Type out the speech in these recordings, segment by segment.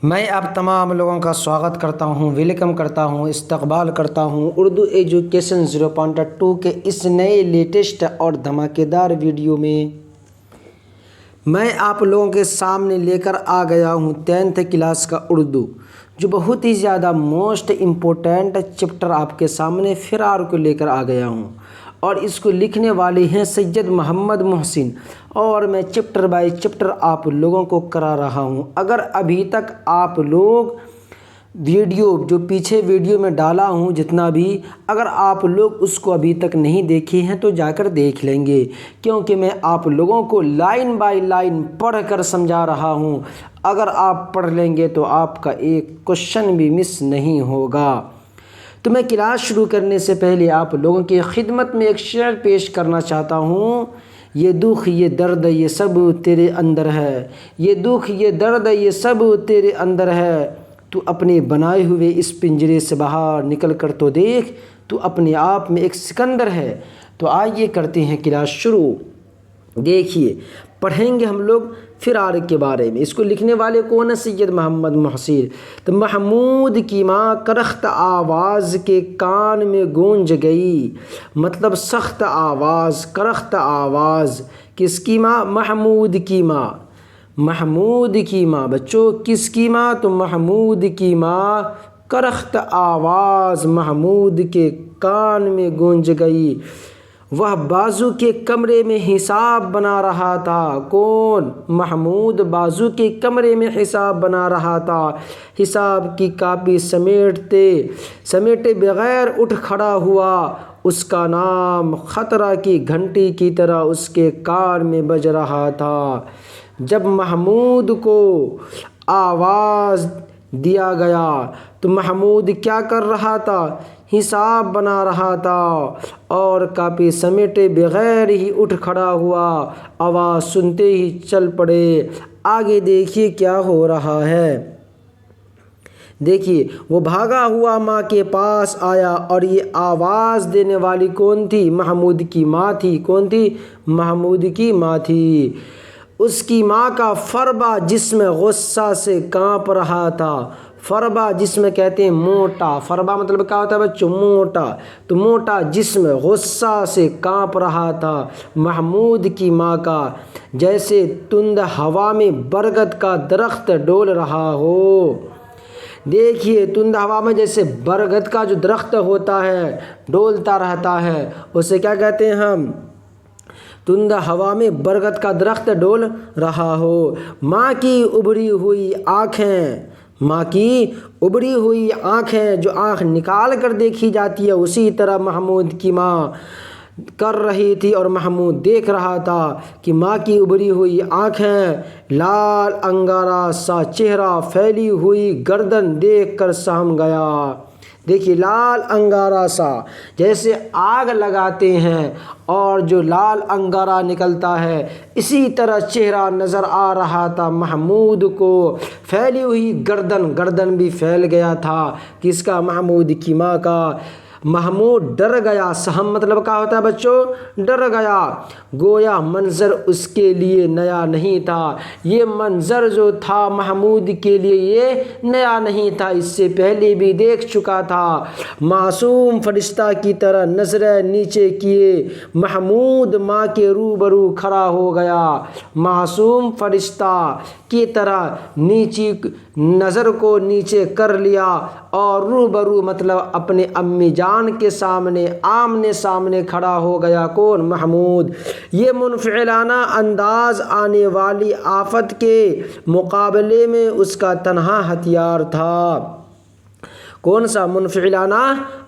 میں اب تمام لوگوں کا سواگت کرتا ہوں، ویلکم کرتا ہوں، استقبال کرتا ہوں اردو ایجوکیشن 0.2 کے اس نئے لیٹسٹ اور دھماکے دار ویڈیو میں۔ میں آپ لوگوں کے سامنے لے کر آ گیا ہوں 10th کلاس کا اردو، جو بہت ہی زیادہ موسٹ امپورٹنٹ چیپٹر آپ کے سامنے فرار کو لے کر آ گیا ہوں، اور اس کو لکھنے والے ہیں سید محمد محسن، اور میں چیپٹر بائی چیپٹر آپ لوگوں کو کرا رہا ہوں۔ اگر ابھی تک آپ لوگ ویڈیو جو پیچھے ویڈیو میں ڈالا ہوں جتنا بھی، اگر آپ لوگ اس کو ابھی تک نہیں دیکھے ہیں تو جا کر دیکھ لیں گے، کیونکہ میں آپ لوگوں کو لائن بائی لائن پڑھ کر سمجھا رہا ہوں۔ اگر آپ پڑھ لیں گے تو آپ کا ایک کوشچن بھی مس نہیں ہوگا۔ تو میں کلاس شروع کرنے سے پہلے آپ لوگوں کی خدمت میں ایک شعر پیش کرنا چاہتا ہوں۔ یہ دکھ یہ درد یہ سب تیرے اندر ہے، یہ دکھ یہ درد یہ سب تیرے اندر ہے، تو اپنے بنائے ہوئے اس پنجرے سے باہر نکل کر تو دیکھ، تو اپنے آپ میں ایک سکندر ہے۔ تو آئیے کرتے ہیں کلاس شروع۔ دیکھیے، پڑھیں گے ہم لوگ فرار کے بارے میں۔ اس کو لکھنے والے کون ہیں؟ سید محمد محسن۔ تو محمود کی ماں کرخت آواز کے کان میں گونج گئی، مطلب سخت آواز، کرخت آواز۔ کس کی ماں؟ محمود کی ماں۔ محمود کی ماں بچوں، کس کی ماں؟ تو محمود کی ماں۔ کرخت آواز محمود کے کان میں گونج گئی، وہ بازو کے کمرے میں حساب بنا رہا تھا۔ کون؟ محمود بازو کے کمرے میں حساب بنا رہا تھا۔ حساب کی کاپی سمیٹے بغیر اٹھ کھڑا ہوا، اس کا نام خطرہ کی گھنٹی کی طرح اس کے کان میں بج رہا تھا۔ جب محمود کو آواز دیا گیا تو محمود کیا کر رہا تھا؟ حساب بنا رہا تھا، اور کاپی سمیٹے بغیر ہی اٹھ کھڑا ہوا، آواز سنتے ہی چل پڑے۔ آگے دیکھیے کیا ہو رہا ہے۔ دیکھیے، وہ بھاگا ہوا ماں کے پاس آیا، اور یہ آواز دینے والی کون تھی؟ محمود کی ماں تھی۔ کون تھی؟ محمود کی ماں تھی۔ اس کی ماں کا فربا جسم غصہ سے کانپ رہا تھا۔ فربا جسم کہتے ہیں موٹا، فربا مطلب کیا ہوتا ہے بچوں؟ موٹا۔ تو موٹا جسم غصہ سے کانپ رہا تھا محمود کی ماں کا، جیسے تند ہوا میں برگد کا درخت ڈول رہا ہو۔ دیکھیے، تند ہوا میں جیسے برگد کا جو درخت ہوتا ہے ڈولتا رہتا ہے، اسے کیا کہتے ہیں ہم؟ تند ہوا میں برگد کا درخت ڈول رہا ہو۔ ماں کی ابری ہوئی آنکھیں، ماں کی ابری ہوئی آنکھیں، جو آنکھ نکال کر دیکھی جاتی ہے اسی طرح محمود کی ماں کر رہی تھی، اور محمود دیکھ رہا تھا کہ ماں کی ابری ہوئی آنکھیں، لال انگارہ سا چہرہ، پھیلی ہوئی گردن دیکھ کر سہم گیا۔ دیکھیے، لال انگارہ سا، جیسے آگ لگاتے ہیں اور جو لال انگارہ نکلتا ہے، اسی طرح چہرہ نظر آ رہا تھا محمود کو۔ پھیلی ہوئی گردن بھی پھیل گیا تھا، کس کا؟ محمود کی ماں کا۔ محمود ڈر گیا۔ سہم مطلب کیا ہوتا ہے بچوں؟ ڈر گیا۔ گویا منظر اس کے لیے نیا نہیں تھا۔ یہ منظر جو تھا محمود کے لیے یہ نیا نہیں تھا، اس سے پہلے بھی دیکھ چکا تھا۔ معصوم فرشتہ کی طرح نظریں نیچے کیے محمود ماں کے روبرو کھڑا ہو گیا۔ معصوم فرشتہ کی طرح نظر کو نیچے کر لیا، اور روبرو مطلب اپنے امی جان کے سامنے آمنے سامنے کھڑا ہو گیا۔ کون؟ محمود۔ یہ منفعلانہ انداز آنے والی آفت کے مقابلے میں اس کا تنہا ہتھیار تھا۔ کون سا؟ منفعلانہ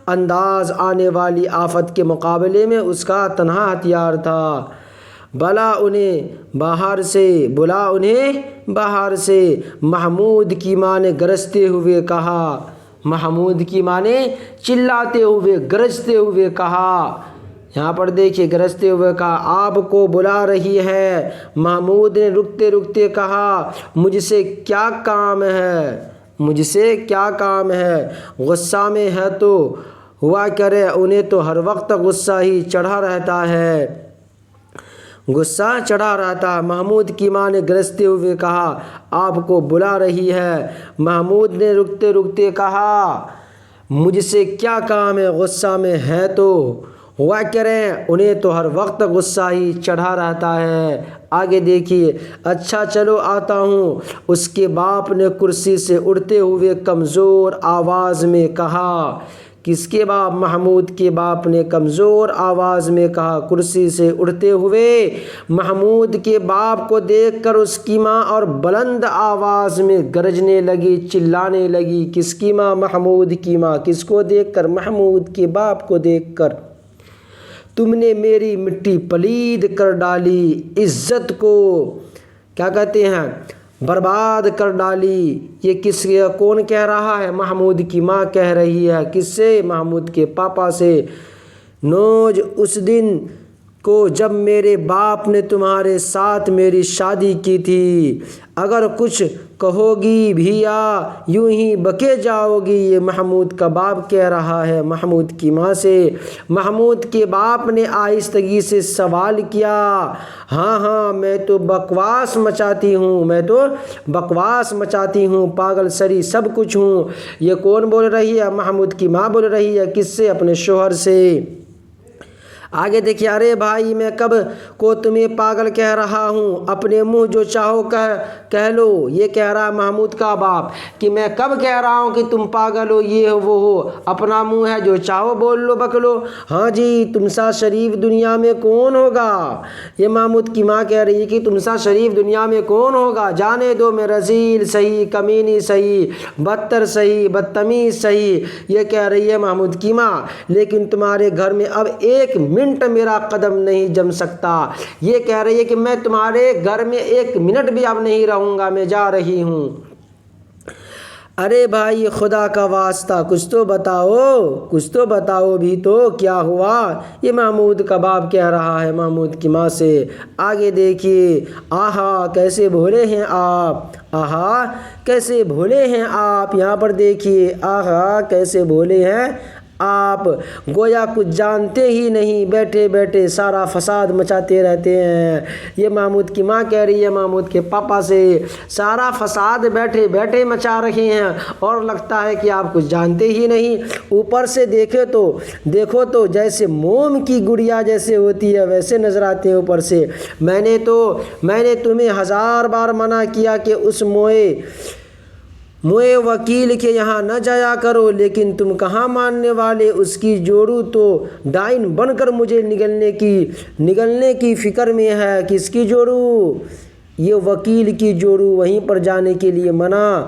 انداز آنے والی آفت کے مقابلے میں اس کا تنہا ہتھیار تھا۔ بلا انہیں باہر سے محمود کی ماں نے گرجتے ہوئے کہا۔ محمود کی ماں نے چلاتے ہوئے گرجتے ہوئے کہا، یہاں پر دیکھیے گرجتے ہوئے کہا، آپ کو بلا رہی ہے۔ محمود نے رکتے رکتے کہا، مجھ سے کیا کام ہے؟ مجھ سے کیا کام ہے؟ غصہ میں ہے تو ہوا کرے، انہیں تو ہر وقت غصہ ہی چڑھا رہتا ہے۔ غصہ چڑھا رہا تھا۔ محمود کی ماں نے گرجتے ہوئے کہا آپ کو بلا رہی ہے۔ محمود نے رکتے رکتے کہا مجھ سے کیا کام ہے، غصہ میں ہے تو ہوا کریں، انہیں تو ہر وقت غصہ ہی چڑھا رہتا ہے۔ آگے دیکھیے، اچھا چلو آتا ہوں، اس کے باپ نے کرسی سے اٹھتے ہوئے کمزور آواز میں کہا۔ کس کے باپ؟ محمود کے باپ نے کمزور آواز میں کہا۔ کرسی سے اٹھتے ہوئے محمود کے باپ کو دیکھ کر اس کی ماں اور بلند آواز میں گرجنے لگی، چلانے لگی۔ کس کی ماں؟ محمود کی ماں۔ کس کو دیکھ کر؟ محمود کے باپ کو دیکھ کر۔ تم نے میری مٹی پلید کر ڈالی، عزت کو کیا کہتے ہیں برباد کر ڈالی۔ یہ کون کہہ رہا ہے؟ محمود کی ماں کہہ رہی ہے۔ کس سے؟ محمود کے پاپا سے۔ نوج اس دن کو جب میرے باپ نے تمہارے ساتھ میری شادی کی تھی، اگر کچھ کہو گی بھی یا یوں ہی بکے جاؤ گی۔ یہ محمود کا باپ کہہ رہا ہے محمود کی ماں سے۔ محمود کے باپ نے آہستگی سے سوال کیا، ہاں میں تو بکواس مچاتی ہوں، پاگل سری سب کچھ ہوں۔ یہ کون بول رہی ہے؟ محمود کی ماں بول رہی ہے۔ کس سے؟ اپنے شوہر سے۔ آگے دیکھیے، ارے بھائی میں کب کو تمہیں پاگل کہہ رہا ہوں، اپنے منہ جو چاہو کہہ لو۔ یہ کہہ رہا ہے محمود کا باپ کہ میں کب کہہ رہا ہوں کہ تم پاگل ہو، یہ ہو وہ ہو، اپنا منہ ہے جو چاہو بول لو بک لو۔ ہاں جی، تم سا شریف دنیا میں کون ہوگا؟ یہ محمود کی ماں کہہ رہی ہے کہ تم سا شریف دنیا میں کون ہوگا؟ جانے دو، میں رذیل صحیح، کمینی صحیح، بدتر صحیح، بدتمیز صحیح۔ یہ کہہ رہی ہے محمود کی ماں، لیکن تمہارے گھر میں اب ایک منٹ میرا قدم نہیں جم سکتا۔ یہ کہہ رہی ہے کہ میں تمہارے گھر میں ایک منٹ بھی اب نہیں رہوں گا، میں جا رہی ہوں۔ ارے بھائی خدا کا واسطہ کچھ تو بتاؤ بھی تو کیا ہوا؟ یہ محمود کا باپ کہہ رہا ہے محمود کی ماں سے۔ آگے دیکھیے، آہا کیسے بھولے ہیں آپ، یہاں پر دیکھیے، آہا کیسے بھولے ہیں آپ، گویا کچھ جانتے ہی نہیں، بیٹھے بیٹھے سارا فساد مچاتے رہتے ہیں۔ یہ محمود کی ماں کہہ رہی ہے محمود کے پاپا سے، سارا فساد بیٹھے بیٹھے مچا رہے ہیں اور لگتا ہے کہ آپ کچھ جانتے ہی نہیں۔ اوپر سے دیکھو تو جیسے موم کی گڑیا جیسے ہوتی ہے ویسے نظر آتے ہیں اوپر سے۔ میں نے تمہیں 1000 بار منع کیا کہ اس موئے وکیل کے یہاں نہ جایا کرو، لیکن تم کہاں ماننے والے۔ اس کی جوڑو تو ڈائن بن کر مجھے نگلنے کی فکر میں ہے۔ کس کی جوڑو؟ یہ وکیل کی جوڑو، وہیں پر جانے کے لیے منع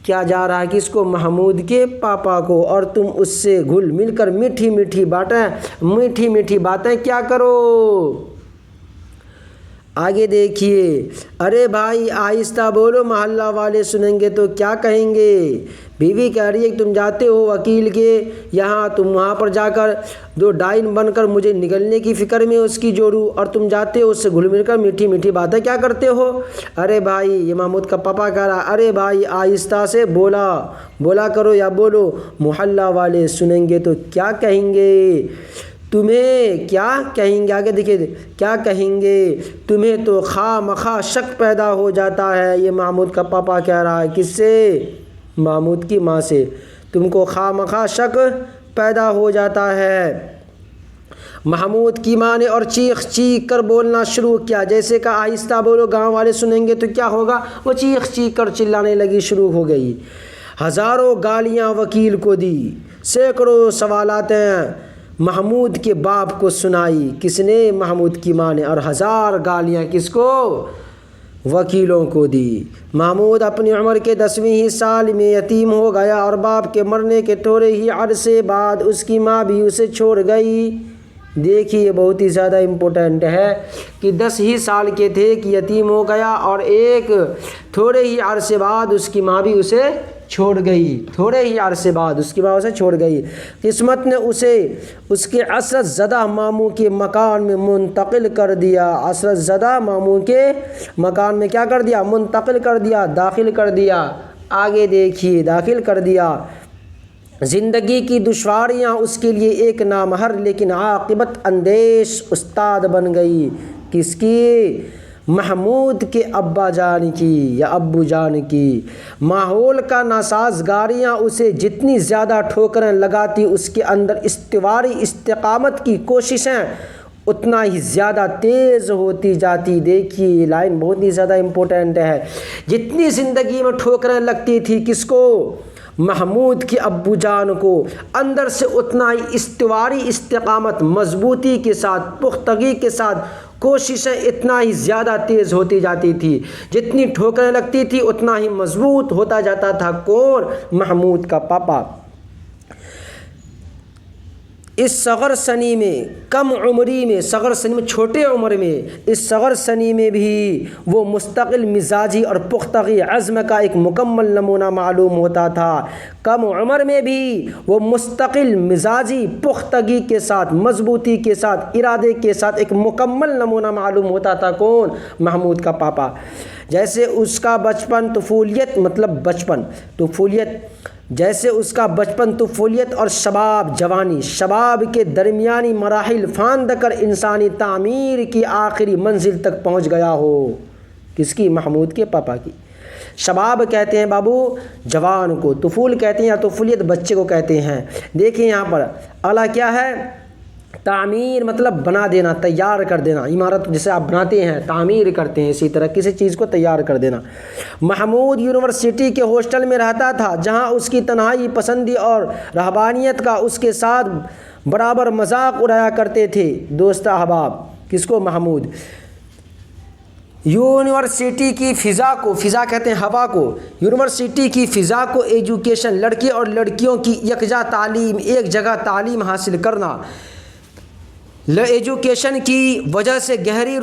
کیا جا رہا ہے۔ کس کو؟ محمود کے پاپا کو۔ اور تم اس سے گھل مل کر میٹھی میٹھی باتیں کیا کرو۔ آگے دیکھیے، ارے بھائی آہستہ بولو، محلہ والے سنیں گے تو کیا کہیں گے۔ بیوی کہہ رہی ہے کہ تم جاتے ہو وکیل کے یہاں، تم وہاں پر جا کر دو ڈائن بن کر مجھے نگلنے کی فکر میں اس کی جوڑو، اور تم جاتے ہو اس سے گھل مل کر میٹھی باتیں کیا کرتے ہو۔ ارے بھائی، یہ محمود کا پاپا کہہ رہا، ارے بھائی آہستہ سے بولا کرو یا بولو، محلہ والے سنیں گے تو کیا کہیں گے، تمہیں کیا کہیں گے۔ آگے دیکھیے، کیا کہیں گے، تمہیں تو خواہ مخواہ شک پیدا ہو جاتا ہے۔ یہ محمود کا پاپا کہہ رہا ہے۔ کس سے؟ محمود کی ماں سے۔ تم کو خواہ مخواہ شک پیدا ہو جاتا ہے۔ محمود کی ماں نے اور چیخ کر بولنا شروع کیا، جیسے کہ آہستہ بولو گاؤں والے سنیں گے تو کیا ہوگا۔ وہ چیخ کر چلانے لگی، شروع ہو گئی۔ ہزاروں گالیاں وکیل کو دی، سینکڑوں سوالاتیں محمود کے باپ کو سنائی۔ کس نے؟ محمود کی ماں نے۔ اور 1000 گالیاں کس کو؟ وکیلوں کو دی۔ محمود اپنی عمر کے 10ویں ہی سال میں یتیم ہو گیا، اور باپ کے مرنے کے تھوڑے ہی عرصے بعد اس کی ماں بھی اسے چھوڑ گئی۔ دیکھیے، بہت ہی زیادہ امپورٹنٹ ہے کہ 10 ہی سال کے تھے کہ یتیم ہو گیا، اور ایک تھوڑے ہی عرصے بعد اس کی ماں بھی اسے چھوڑ گئی۔ قسمت نے اسے اس کے عصرت زدہ ماموں کے مکان میں منتقل کر دیا۔ عصرت زدہ ماموں کے مکان میں کیا کر دیا؟ منتقل کر دیا، داخل کر دیا۔ آگے دیکھیے، داخل کر دیا۔ زندگی کی دشواریاں اس کے لیے ایک نامہر لیکن عاقبت اندیش استاد بن گئی۔ کس کی؟ محمود کے ابا جان کی یا ابو جان کی۔ ماحول کا ناسازگاریاں اسے جتنی زیادہ ٹھوکریں لگاتی اس کے اندر استواری استقامت کی کوششیں اتنا ہی زیادہ تیز ہوتی جاتی۔ دیکھیے یہ لائن بہت ہی زیادہ امپورٹنٹ ہے۔ جتنی زندگی میں ٹھوکریں لگتی تھی کس کو؟ محمود کے ابو جان کو، اندر سے اتنا ہی استواری استقامت مضبوطی کے ساتھ پختگی کے ساتھ کوششیں اتنا ہی زیادہ تیز ہوتی جاتی تھی۔ جتنی ٹھوکریں لگتی تھی اتنا ہی مضبوط ہوتا جاتا تھا۔ کون؟ محمود کا پاپا۔ اس صغر سنی میں، کم عمری میں، صغر سنی میں چھوٹے عمر میں، اس صغر سنی میں بھی وہ مستقل مزاجی اور پختگی عزم کا ایک مکمل نمونہ معلوم ہوتا تھا۔ کم عمر میں بھی وہ مستقل مزاجی پختگی کے ساتھ مضبوطی کے ساتھ ارادے کے ساتھ ایک مکمل نمونہ معلوم ہوتا تھا۔ کون؟ محمود کا پاپا۔ جیسے اس کا بچپن طفولیت مطلب بچپن طفولیت جیسے اس کا بچپن طفولیت اور شباب جوانی شباب کے درمیانی مراحل فاند کر انسانی تعمیر کی آخری منزل تک پہنچ گیا ہو۔ کس کی؟ محمود کے پاپا کی۔ شباب کہتے ہیں بابو جوان کو، طفول کہتے ہیں یا طفولیت بچے کو کہتے ہیں۔ دیکھیں یہاں پر اعلیٰ کیا ہے؟ تعمیر مطلب بنا دینا، تیار کر دینا۔ عمارت جسے آپ بناتے ہیں تعمیر کرتے ہیں، اسی طرح کسی چیز کو تیار کر دینا۔ محمود یونیورسٹی کے ہاسٹل میں رہتا تھا جہاں اس کی تنہائی پسندی اور رہبانیت کا اس کے ساتھ برابر مذاق اڑایا کرتے تھے دوست احباب۔ کس کو؟ محمود۔ یونیورسٹی کی فضا کو، فضا کہتے ہیں ہوا کو، یونیورسٹی کی فضا کو ایجوکیشن، لڑکے اور لڑکیوں کی یکجا تعلیم، ایک جگہ تعلیم حاصل کرنا، ایجوکیشن کی وجہ سے گہری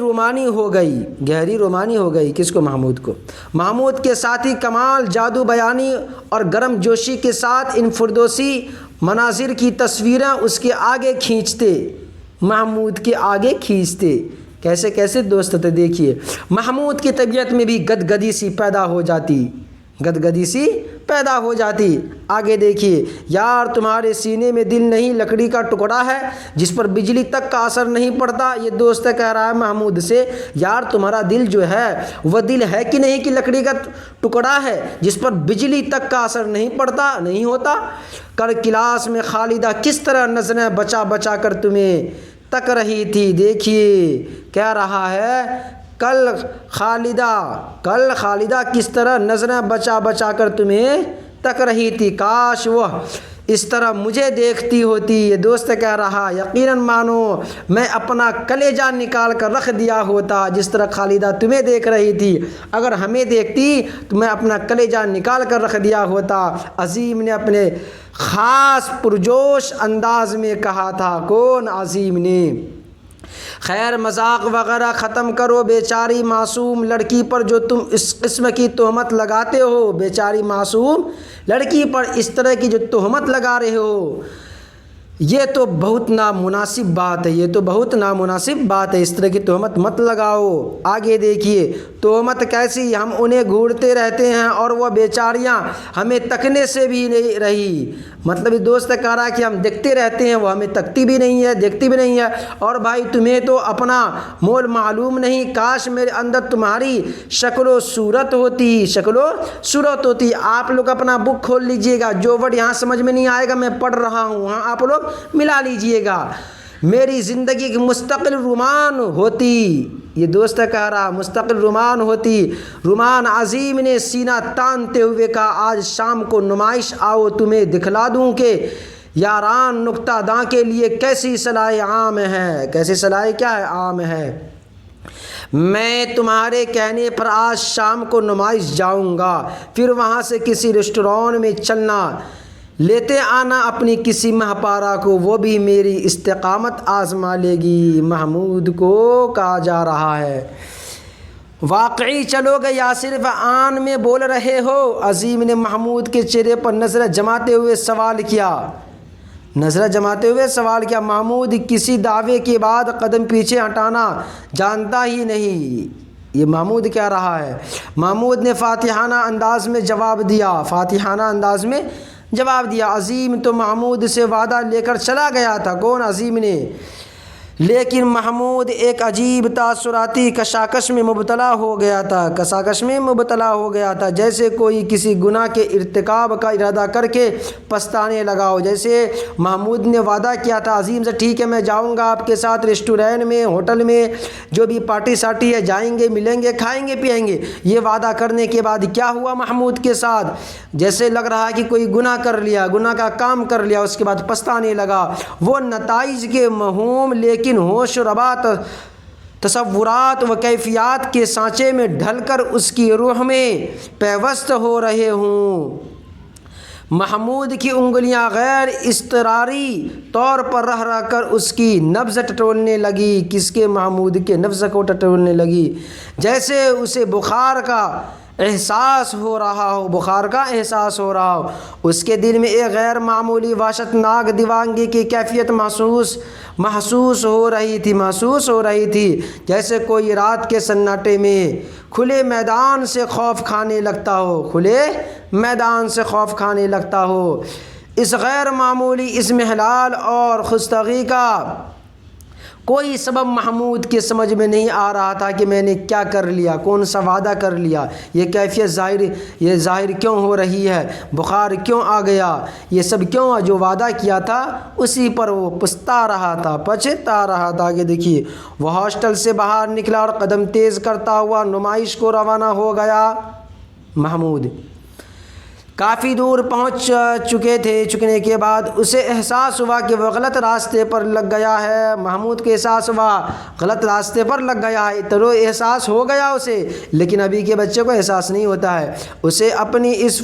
رومانی ہو گئی۔ کس کو؟ محمود کو۔ محمود کے ساتھی کمال جادو بیانی اور گرم جوشی کے ساتھ ان فردوسی مناظر کی تصویریں اس کے آگے کھینچتے، محمود کے آگے کھینچتے۔ کیسے کیسے دوست تھے؟ دیکھیے محمود کی طبیعت میں بھی گدگدی سی پیدا ہو جاتی۔ آگے دیکھیے، یار تمہارے سینے میں دل نہیں لکڑی کا ٹکڑا ہے جس پر بجلی تک کا اثر نہیں پڑتا۔ یہ دوست کہہ رہا ہے محمود سے، یار تمہارا دل جو ہے وہ دل ہے کہ نہیں کہ لکڑی کا ٹکڑا ہے جس پر بجلی تک کا اثر نہیں ہوتا۔ کل کلاس میں خالدہ کس طرح نظریں بچا بچا کر تمہیں تک رہی تھی۔ دیکھیے کہہ رہا ہے کل خالدہ کس طرح نظریں بچا بچا کر تمہیں تک رہی تھی، کاش وہ اس طرح مجھے دیکھتی ہوتی۔ یہ دوست کہہ رہا یقیناً مانو میں اپنا کلیجہ نکال کر رکھ دیا ہوتا جس طرح خالدہ تمہیں دیکھ رہی تھی۔ اگر ہمیں دیکھتی تو میں اپنا کلیجہ نکال کر رکھ دیا ہوتا، عظیم نے اپنے خاص پرجوش انداز میں کہا تھا۔ کون؟ عظیم نے۔ خیر مذاق وغیرہ ختم کرو، بیچاری معصوم لڑکی پر جو تم اس قسم کی تہمت لگاتے ہو، بیچاری معصوم لڑکی پر اس طرح کی جو تہمت لگا رہے ہو، یہ تو بہت نامناسب بات ہے، اس طرح کی تہمت مت لگاؤ۔ آگے دیکھیے تہمت کیسی؟ ہم انہیں گھورتے رہتے ہیں اور وہ بیچاریاں ہمیں تکنے سے بھی نہیں رہی۔ مطلب یہ دوست کہہ رہا ہے کہ ہم دیکھتے رہتے ہیں، وہ ہمیں تکتی بھی نہیں ہے۔ اور بھائی تمہیں تو اپنا مول معلوم نہیں، کاش میرے اندر تمہاری شکل و صورت ہوتی۔ آپ لوگ اپنا بک کھول لیجئے گا، جو ورڈ یہاں سمجھ میں نہیں آئے گا میں پڑھ رہا ہوں وہاں آپ لوگ ملا لیجئے گا۔ میری زندگی کی مستقل رومان ہوتی، یہ دوست کہہ رہا مستقل رومان ہوتی۔ رومان عظیم نے سینہ تانتے ہوئے کہا آج شام کو نمائش آؤ، تمہیں دکھلا دوں کہ یاران نکتہ داں کے لیے کیسی صلاح عام ہے۔ میں تمہارے کہنے پر آج شام کو نمائش جاؤں گا، پھر وہاں سے کسی ریسٹوران میں چلنا، لیتے آنا اپنی کسی مہپارا کو، وہ بھی میری استقامت آزما لے گی۔ محمود کو کہا جا رہا ہے واقعی چلو گے یا صرف آن میں بول رہے ہو؟ عظیم نے محمود کے چہرے پر نظر جماتے ہوئے سوال کیا۔ محمود کسی دعوے کے بعد قدم پیچھے ہٹانا جانتا ہی نہیں، یہ محمود کہہ رہا ہے۔ محمود نے فاتحانہ انداز میں جواب دیا۔ عظیم تو محمود سے وعدہ لے کر چلا گیا تھا۔ کون؟ عظیم نے لیکن محمود ایک عجیب تاثراتی کشاکش میں مبتلا ہو گیا تھا، جیسے کوئی کسی گناہ کے ارتکاب کا ارادہ کر کے پچھتانے لگا ہو۔ جیسے محمود نے وعدہ کیا تھا عظیم سے، ٹھیک ہے میں جاؤں گا آپ کے ساتھ ریسٹورینٹ میں، ہوٹل میں، جو بھی پارٹی سارٹی ہے جائیں گے، ملیں گے، کھائیں گے، پیئیں گے۔ یہ وعدہ کرنے کے بعد کیا ہوا محمود کے ساتھ؟ جیسے لگ رہا ہے کہ کوئی گناہ کر لیا، گناہ کا کام کر لیا، اس کے بعد پچھتانے لگا۔ وہ نتائج کے محوم لیکن ہوش و ربات تصورات و کیفیات کے سانچے میں ڈھل کر اس کی روح میں پیوست ہو رہے ہوں۔ محمود کی انگلیاں غیر اضطراری طور پر رہ رہ کر اس کی نبض ٹٹولنے لگی۔ کس کے؟ محمود کے نبض کو ٹٹولنے لگی، جیسے اسے بخار کا احساس ہو رہا ہو۔ اس کے دل میں ایک غیر معمولی وحشت ناک دیوانگی کی کیفیت محسوس ہو رہی تھی، جیسے کوئی رات کے سناٹے میں کھلے میدان سے خوف کھانے لگتا ہو۔ اس غیر معمولی اضمحلال اور خستگی کا کوئی سبب محمود کے سمجھ میں نہیں آ رہا تھا کہ میں نے کیا کر لیا، کون سا وعدہ کر لیا، یہ کیفیت ظاہر کیوں ہو رہی ہے، بخار کیوں آ گیا، یہ سب کیوں؟ جو وعدہ کیا تھا اسی پر وہ پچھتا رہا تھا کہ دیکھیے وہ ہاسٹل سے باہر نکلا اور قدم تیز کرتا ہوا نمائش کو روانہ ہو گیا۔ محمود کافی دور پہنچ چکنے کے بعد اسے احساس ہوا کہ وہ غلط راستے پر لگ گیا ہے۔ محمود کو احساس ہوا غلط راستے پر لگ گیا ہے، تو احساس ہو گیا اسے، لیکن ابھی کے بچے کو احساس نہیں ہوتا ہے۔ اسے اپنی اس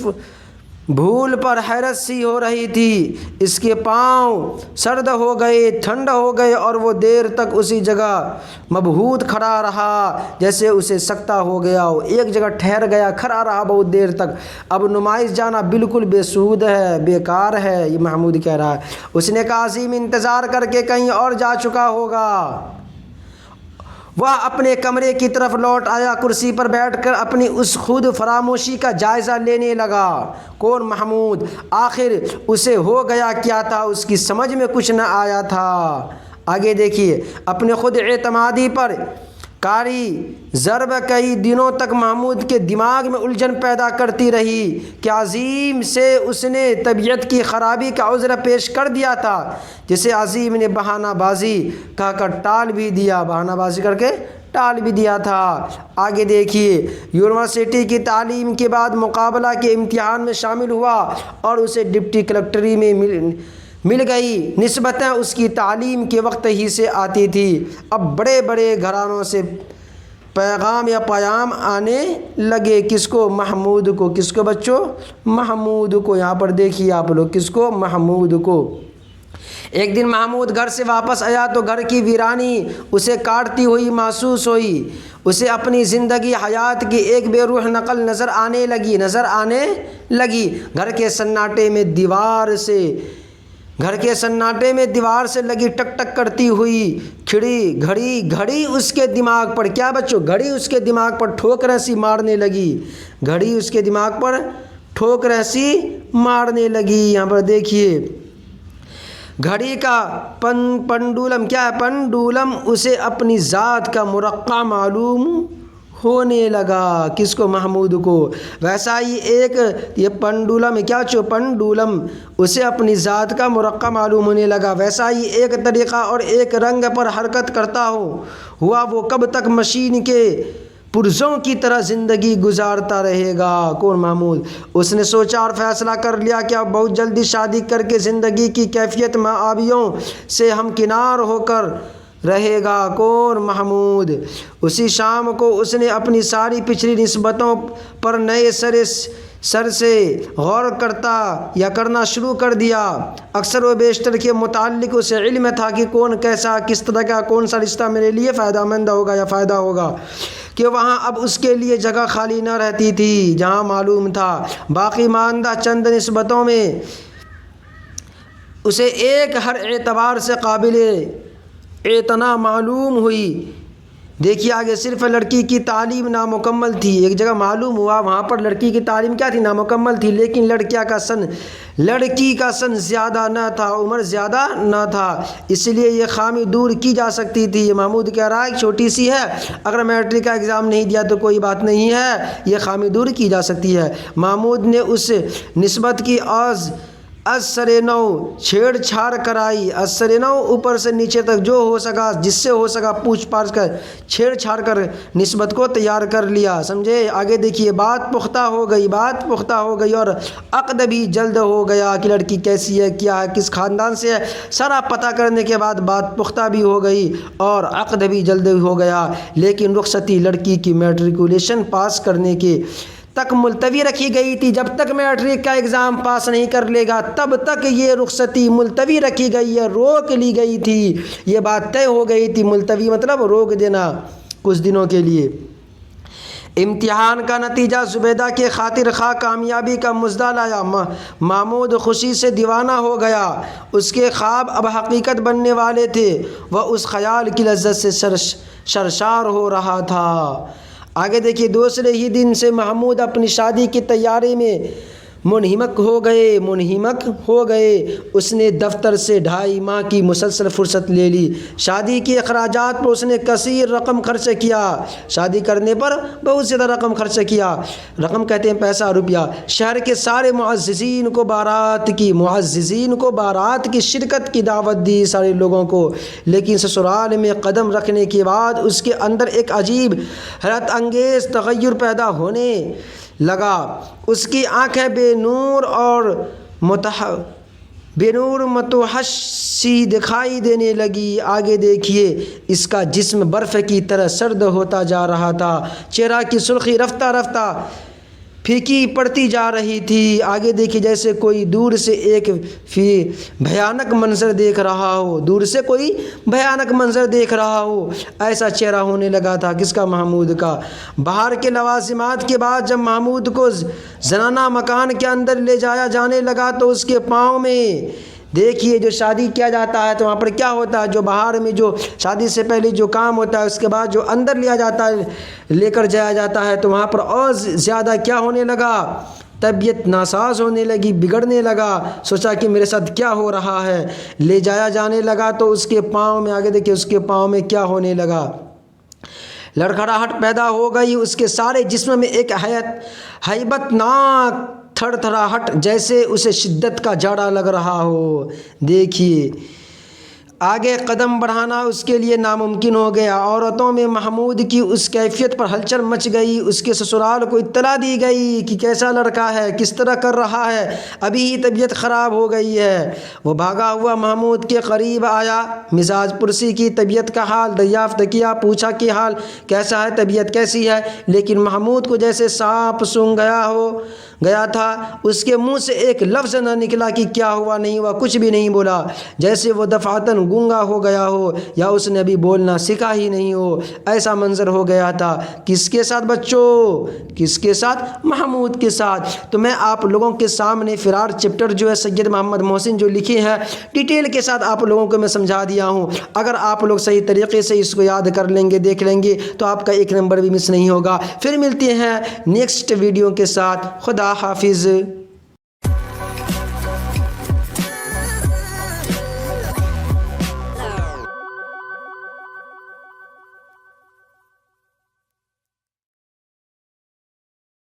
بھول پر حیرت سی ہو رہی تھی۔ اس کے پاؤں سرد ہو گئے، ٹھنڈ ہو گئے اور وہ دیر تک اسی جگہ مبہوت کھڑا رہا، جیسے اسے سکتہ ہو گیا ہو۔ ایک جگہ ٹھہر گیا، کھڑا رہا بہت دیر تک۔ اب نمائش جانا بالکل بے سود ہے، بیکار ہے، یہ محمود کہہ رہا ہے۔ اس نے کہا عظیم انتظار کر کے کہیں اور جا چکا ہوگا۔ وہ اپنے کمرے کی طرف لوٹ آیا، کرسی پر بیٹھ کر اپنی اس خود فراموشی کا جائزہ لینے لگا۔ کون؟ محمود۔ آخر اسے ہو گیا کیا تھا، اس کی سمجھ میں کچھ نہ آیا تھا۔ آگے دیکھیے، اپنے خود اعتمادی پر کاری ضرب کئی دنوں تک محمود کے دماغ میں الجھن پیدا کرتی رہی کہ عظیم سے اس نے طبیعت کی خرابی کا عذر پیش کر دیا تھا، جسے عظیم نے بہانہ بازی کہہ کر ٹال بھی دیا تھا۔ آگے دیکھیے، یونیورسٹی کی تعلیم کے بعد مقابلہ کے امتحان میں شامل ہوا اور اسے ڈپٹی کلکٹری میں مل گئی۔ نسبتاً اس کی تعلیم کے وقت ہی سے آتی تھی۔ اب بڑے بڑے گھرانوں سے پیغام آنے لگے۔ کس کو؟ محمود کو۔ کس کو بچوں؟ محمود کو۔ یہاں پر دیکھیے آپ لوگ، کس کو؟ محمود کو۔ ایک دن محمود گھر سے واپس آیا تو گھر کی ویرانی اسے کاٹتی ہوئی محسوس ہوئی۔ اسے اپنی زندگی حیات کی ایک بے روح نقل نظر آنے لگی۔ گھر کے سناٹے میں دیوار سے لگی ٹک ٹک کرتی ہوئی گھڑی اس کے دماغ پر، کیا بچوں؟ گھڑی اس کے دماغ پر ٹھوکریں سی مارنے لگی۔ یہاں پر دیکھیے گھڑی کا پنڈولم، کیا ہے؟ پنڈولم اسے اپنی ذات کا مرقع معلوم ہونے لگا۔ کس کو؟ محمود کو۔ ویسا ہی یہ پنڈولم، کیا چو؟ پنڈولم اسے اپنی ذات کا مرقع معلوم ہونے لگا۔ ویسا ہی ایک طریقہ اور ایک رنگ پر حرکت کرتا ہوا وہ کب تک مشین کے پرزوں کی طرح زندگی گزارتا رہے گا؟ کون؟ محمود۔ اس نے سوچا اور فیصلہ کر لیا کہ اب بہت جلدی شادی کر کے زندگی کی کیفیت معابیوں سے ہمکنار ہو کر رہے گا۔ کون؟ محمود۔ اسی شام کو اس نے اپنی ساری پچھلی نسبتوں پر نئے سر سے غور کرنا شروع کر دیا۔ اکثر و بیشتر کے متعلق اسے علم تھا کہ کون کیسا، کس طرح کا، کون سا رشتہ میرے لیے فائدہ مند ہوگا یا فائدہ ہوگا، کہ وہاں اب اس کے لیے جگہ خالی نہ رہتی تھی۔ جہاں معلوم تھا باقی ماندہ چند نسبتوں میں اسے ایک ہر اعتبار سے قابل اعتنا معلوم ہوئی، دیکھیے آگے، صرف لڑکی کی تعلیم نامکمل تھی۔ ایک جگہ معلوم ہوا وہاں پر لڑکی کی تعلیم کیا تھی؟ نامکمل تھی، لیکن لڑکی کا سن زیادہ نہ تھا، عمر زیادہ نہ تھا، اس لیے یہ خامی دور کی جا سکتی تھی۔ یہ محمود کہہ رہا ہے چھوٹی سی ہے، اگر میٹرک کا ایگزام نہیں دیا تو کوئی بات نہیں ہے، یہ خامی دور کی جا سکتی ہے۔ محمود نے اس نسبت کی از سر نو چھیڑ چھاڑ کرائی۔ از سر نو اوپر سے نیچے تک جو ہو سکا، جس سے ہو سکا پوچھ پاچھ کر چھیڑ چھاڑ کر نسبت کو تیار کر لیا، سمجھے؟ آگے دیکھیے، بات پختہ ہو گئی اور عقد بھی جلد ہو گیا کہ لڑکی کیسی ہے، کیا ہے، کس خاندان سے ہے، سارا پتہ کرنے کے بعد بات پختہ بھی ہو گئی اور عقد بھی جلد ہو گیا، لیکن رخصتی لڑکی کی میٹریکولیشن پاس کرنے کے تک ملتوی رکھی گئی تھی۔ جب تک میٹرک کا ایگزام پاس نہیں کر لے گا تب تک یہ رخصتی ملتوی رکھی گئی ہے، روک لی گئی تھی۔ یہ بات طے ہو گئی تھی، ملتوی مطلب روک دینا کچھ دنوں کے لیے۔ امتحان کا نتیجہ زبیدہ کے خاطر خواہ کامیابی کا مژدہ لایا۔ محمود خوشی سے دیوانہ ہو گیا، اس کے خواب اب حقیقت بننے والے تھے، وہ اس خیال کی لذت سے سرشار ہو رہا تھا۔ آگے دیکھیے، دوسرے ہی دن سے محمود اپنی شادی کی تیاری میں منہمک ہو گئے۔ اس نے دفتر سے 2.5 ماہ کی مسلسل فرصت لے لی۔ شادی کے اخراجات پر اس نے کثیر رقم خرچ کیا، شادی کرنے پر بہت زیادہ رقم خرچ کیا، رقم کہتے ہیں پیسہ، روپیہ۔ شہر کے سارے معززین کو بارات کی شرکت کی دعوت دی، سارے لوگوں کو، لیکن سسرال میں قدم رکھنے کے بعد اس کے اندر ایک عجیب حیرت انگیز تغیر پیدا ہونے لگا۔ اس کی آنکھیں بے نور متوحش سی دکھائی دینے لگی۔ آگے دیکھیے، اس کا جسم برف کی طرح سرد ہوتا جا رہا تھا، چہرہ کی سرخی رفتہ رفتہ پھیکی پڑتی جا رہی تھی۔ آگے دیکھیے، جیسے کوئی دور سے ایک بھیانک منظر دیکھ رہا ہو، ایسا چہرہ ہونے لگا تھا۔ کس کا؟ محمود کا۔ باہر کے لوازمات کے بعد جب محمود کو زنانہ مکان کے اندر لے جایا جانے لگا تو اس کے پاؤں میں، دیکھیے جو شادی کیا جاتا ہے تو وہاں پر کیا ہوتا ہے، جو باہر میں جو شادی سے پہلے جو کام ہوتا ہے، اس کے بعد جو اندر لے کر جایا جاتا ہے تو وہاں پر اور زیادہ کیا ہونے لگا، طبیعت ناساز ہونے لگی، بگڑنے لگا۔ سوچا کہ میرے ساتھ کیا ہو رہا ہے، لے جایا جانے لگا تو اس کے پاؤں میں، آگے دیکھیے، اس کے پاؤں میں کیا ہونے لگا، لڑکھڑاہٹ پیدا ہو گئی۔ اس کے سارے جسم میں ایک ہیبت ناک تھر تھراہٹ، جیسے اسے شدت کا جاڑا لگ رہا ہو۔ دیکھیے آگے قدم بڑھانا اس کے لیے ناممکن ہو گیا۔ عورتوں میں محمود کی اس کیفیت پر ہلچل مچ گئی۔ اس کے سسرال کو اطلاع دی گئی کہ کیسا لڑکا ہے، کس طرح کر رہا ہے، ابھی ہی طبیعت خراب ہو گئی ہے۔ وہ بھاگا ہوا محمود کے قریب آیا، مزاج پرسی کی، طبیعت کا حال دریافت کیا، پوچھا کہ حال کیسا ہے، طبیعت کیسی ہے، لیکن محمود کو جیسے سانپ سونگھ گیا تھا۔ اس کے منہ سے ایک لفظ نہ نکلا کہ کیا ہوا، نہیں ہوا، کچھ بھی نہیں بولا، جیسے وہ دفعتاً گونگا ہو گیا ہو یا اس نے ابھی بولنا سیکھا ہی نہیں ہو، ایسا منظر ہو گیا تھا۔ کس کے ساتھ بچوں؟ کس کے ساتھ؟ محمود کے ساتھ۔ تو میں آپ لوگوں کے سامنے فرار چیپٹر جو ہے سید محمد محسن جو لکھے ہیں، ڈیٹیل کے ساتھ آپ لوگوں کو میں سمجھا دیا ہوں۔ اگر آپ لوگ صحیح طریقے سے اس کو یاد کر لیں گے، دیکھ لیں گے تو آپ کا ایک نمبر بھی مس نہیں ہوگا۔ پھر ملتے ہیں نیکسٹ ویڈیو کے ساتھ۔ خدا حافظ۔